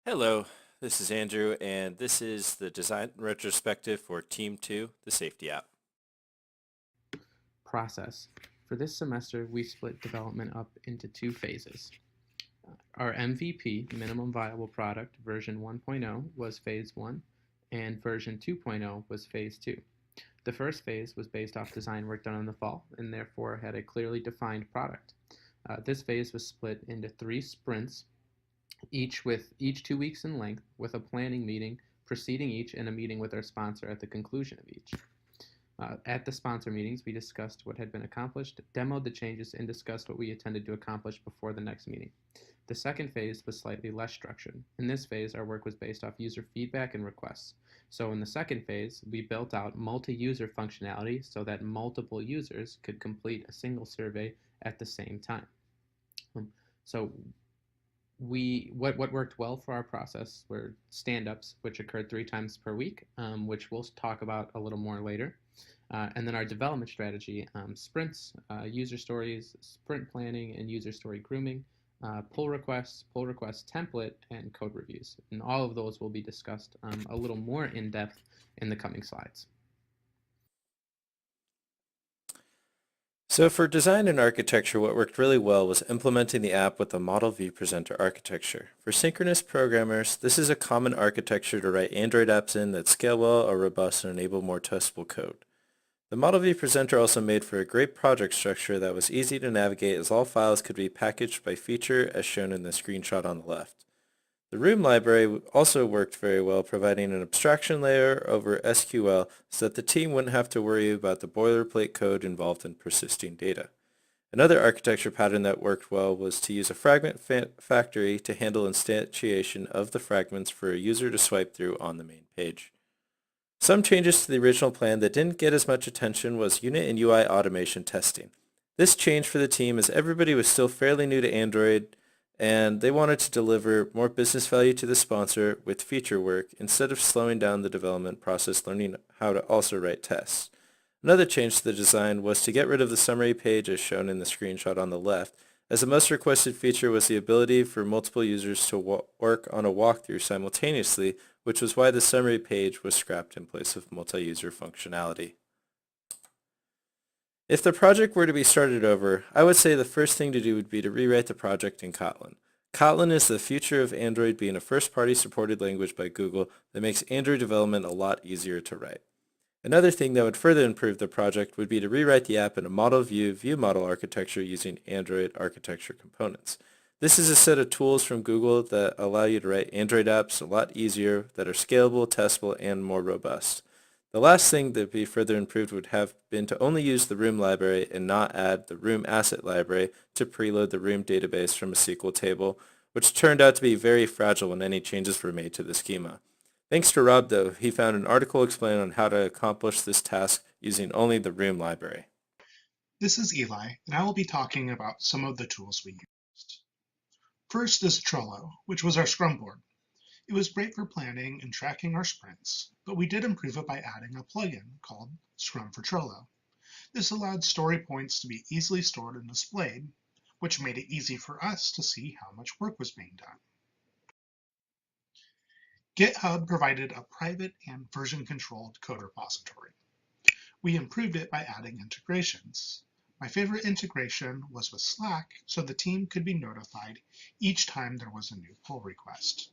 Hello, this is Andrew, and this is the design retrospective for Team 2, the safety app. Process. For this semester, we split development up into two phases. Our MVP, minimum viable product, version 1.0 was phase 1, and version 2.0 was phase 2. The first phase was based off design work done in the fall and therefore had a clearly defined product. This phase was split into three sprints, each 2 weeks in length, with a planning meeting preceding each and a meeting with our sponsor at the conclusion of each. At the sponsor meetings, we discussed what had been accomplished, demoed the changes, and discussed what we intended to accomplish before the next meeting. The second phase was slightly less structured. In this phase, our work was based off user feedback and requests. So in the second phase, we built out multi-user functionality so that multiple users could complete a single survey at the same time. So what worked well for our process were stand-ups, which occurred 3 times per week, which we'll talk about a little more later. And then our development strategy, sprints, user stories, sprint planning, and user story grooming, pull request template, and code reviews. And all of those will be discussed a little more in depth in the coming slides. So for design and architecture, what worked really well was implementing the app with a model view presenter architecture. For synchronous programmers, this is a common architecture to write Android apps in that scale well, are robust, and enable more testable code. The Model View Presenter also made for a great project structure that was easy to navigate as all files could be packaged by feature as shown in the screenshot on the left. The Room library also worked very well, providing an abstraction layer over SQL so that the team wouldn't have to worry about the boilerplate code involved in persisting data. Another architecture pattern that worked well was to use a fragment factory to handle instantiation of the fragments for a user to swipe through on the main page. Some changes to the original plan that didn't get as much attention was unit and UI automation testing. This changed for the team as everybody was still fairly new to Android and they wanted to deliver more business value to the sponsor with feature work instead of slowing down the development process learning how to also write tests. Another change to the design was to get rid of the summary page as shown in the screenshot on the left, as the most requested feature was the ability for multiple users to work on a walkthrough simultaneously, which was why the summary page was scrapped in place of multi-user functionality. If the project were to be started over, I would say the first thing to do would be to rewrite the project in Kotlin. Kotlin is the future of Android, being a first-party supported language by Google that makes Android development a lot easier to write. Another thing that would further improve the project would be to rewrite the app in a model view model architecture using Android architecture components. This is a set of tools from Google that allow you to write Android apps a lot easier, that are scalable, testable, and more robust. The last thing that would be further improved would have been to only use the Room library and not add the Room asset library to preload the Room database from a SQL table, which turned out to be very fragile when any changes were made to the schema. Thanks to Rob, though, he found an article explaining on how to accomplish this task using only the Room library. This is Eli, and I will be talking about some of the tools we used. First is Trello, which was our Scrum board. It was great for planning and tracking our sprints, but we did improve it by adding a plugin called Scrum for Trello. This allowed story points to be easily stored and displayed, which made it easy for us to see how much work was being done. GitHub provided a private and version-controlled code repository. We improved it by adding integrations. My favorite integration was with Slack, so the team could be notified each time there was a new pull request.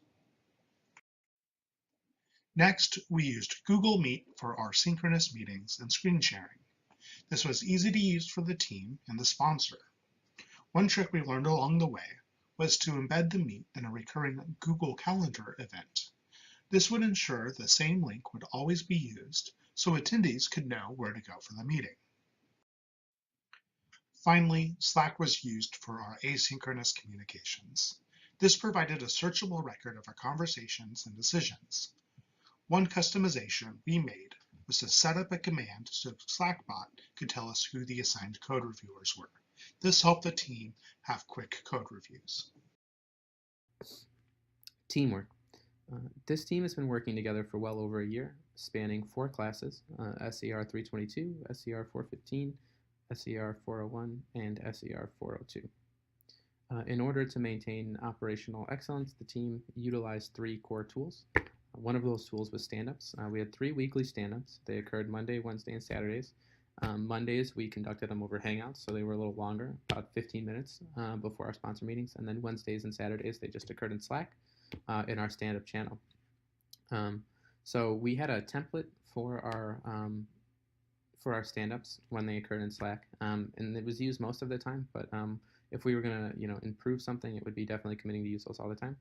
Next, we used Google Meet for our synchronous meetings and screen sharing. This was easy to use for the team and the sponsor. One trick we learned along the way was to embed the Meet in a recurring Google Calendar event. This would ensure the same link would always be used, so attendees could know where to go for the meeting. Finally, Slack was used for our asynchronous communications. This provided a searchable record of our conversations and decisions. One customization we made was to set up a command so Slackbot could tell us who the assigned code reviewers were. This helped the team have quick code reviews. Teamwork. This team has been working together for well over a year, spanning 4 classes, SER 322, SER 415, SER 401, and SER 402. In order to maintain operational excellence, the team utilized 3 core tools. One of those tools was stand-ups. We had 3 weekly stand-ups. They occurred Monday, Wednesday, and Saturdays. Mondays, we conducted them over Hangouts, so they were a little longer, about 15 minutes before our sponsor meetings. And then Wednesdays and Saturdays, they just occurred in Slack in our stand-up channel. So we had a template for our stand-ups when they occurred in Slack, and it was used most of the time. But if we were going to improve something, it would be definitely committing to use those all the time.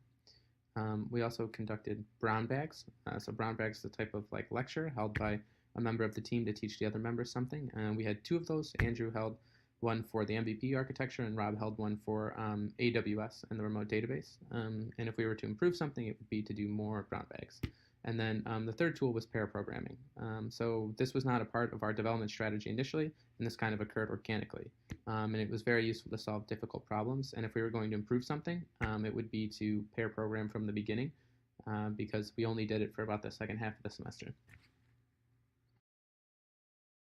We also conducted brown bags. So brown bags is a type of like lecture held by a member of the team to teach the other members something. And we had 2 of those. Andrew held one for the MVP architecture, and Rob held one for AWS and the remote database. And if we were to improve something, it would be to do more brown bags. And then the third tool was pair programming. So this was not a part of our development strategy initially, and this kind of occurred organically. And it was very useful to solve difficult problems. And if we were going to improve something, it would be to pair program from the beginning, because we only did it for about the second half of the semester.